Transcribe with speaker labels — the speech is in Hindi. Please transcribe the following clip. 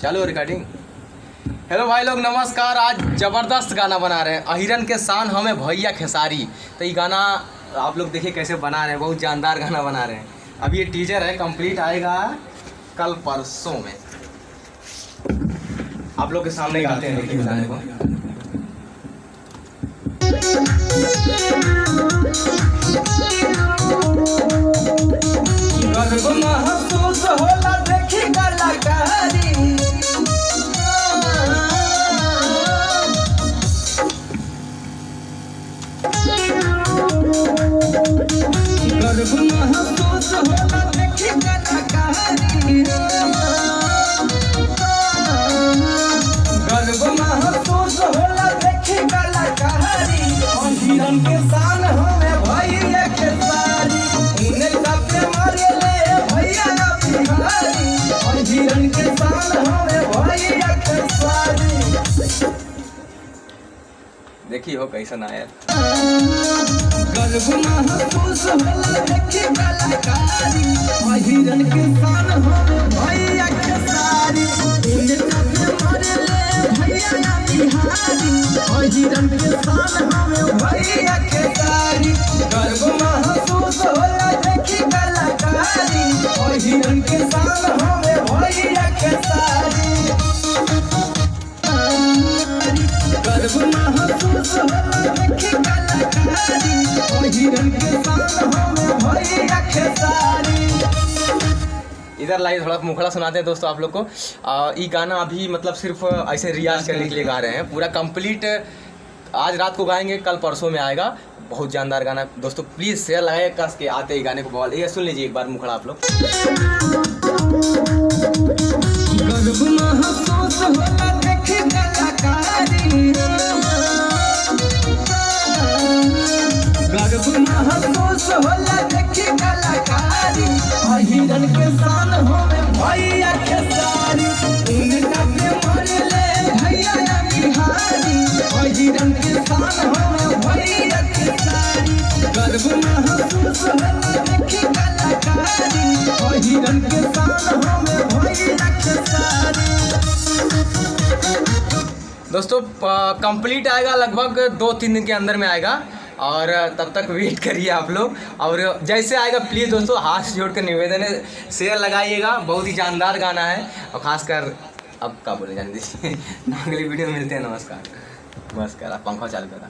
Speaker 1: चालू रिकॉर्डिंग। हेलो भाई लोग, नमस्कार। आज ज़बरदस्त गाना बना रहे हैं, अहिरन के शान हमें भैया खेसारी। तो ये गाना आप लोग देखिए कैसे बना रहे हैं, बहुत जानदार गाना बना रहे हैं। अभी ये टीजर है, कंप्लीट आएगा कल परसों में। आप लोग के सामने गाते हैं, देखिए गाने को।
Speaker 2: गर्व महसूस होला देखी कलाकारी, गर्व महसूस होला देखी कलाकारी, गर्व महसूस होला देखी कलाकारी। हिरन के शान हमें भैया खेसारी, उन्हें कपड़े मारे ले भैया बिहारी। हिरन के शान हमें भैया खेसारी।
Speaker 1: देखिए हो कैसा आया।
Speaker 2: गर्व महसूस होला देखी कलाकारी, हिरन के शान हमें भैया खेसारी। उन्हें कपड़े मारे ले भैया बिहारी। हिरन के शान हमें भैया खेसारी। गर्व महसूस होला देखी कलाकारी, हिरन के शान हमें भैया खेसारी। गर्व महसूस होला देखी कलाकारी, हिरन के शान हमें भैया खेसारी।
Speaker 1: इधर लाइए, थोड़ा मुखड़ा सुनाते हैं दोस्तों आप लोग को। ये गाना अभी मतलब सिर्फ ऐसे रियाज करने के लिए गा रहे हैं, पूरा कंप्लीट आज रात को गाएंगे, कल परसों में आएगा। बहुत जानदार गाना दोस्तों, प्लीज़ शेयर लगाए कस के आते ही गाने को। बोल ये सुन लीजिए एक बार मुखड़ा आप लोग।
Speaker 2: गर्व महसूस होला देखी कलाकारी, गर्व महसूस होला देखी कलाकारी। हिरन के शान हमें भैया खेसारी, उनका प्रेम ले भैया बिहारी। हिरन के शान हमें भैया खेसारी। गर्व महसूस होला देखी कलाकारी, हिरन के शान हमें भैया खेसारी।
Speaker 1: दोस्तों कंप्लीट आएगा, लगभग 2-3 दिन के अंदर में आएगा, और तब तक वेट करिए आप लोग। और जैसे आएगा प्लीज़ दोस्तों हाथ जोड़ कर निवेदन है, शेयर लगाइएगा। बहुत ही जानदार गाना है, और ख़ासकर अब क्या बोले जाने दीजिए। अगली वीडियो में मिलते हैं। नमस्कार। आप पंखा चालू करा।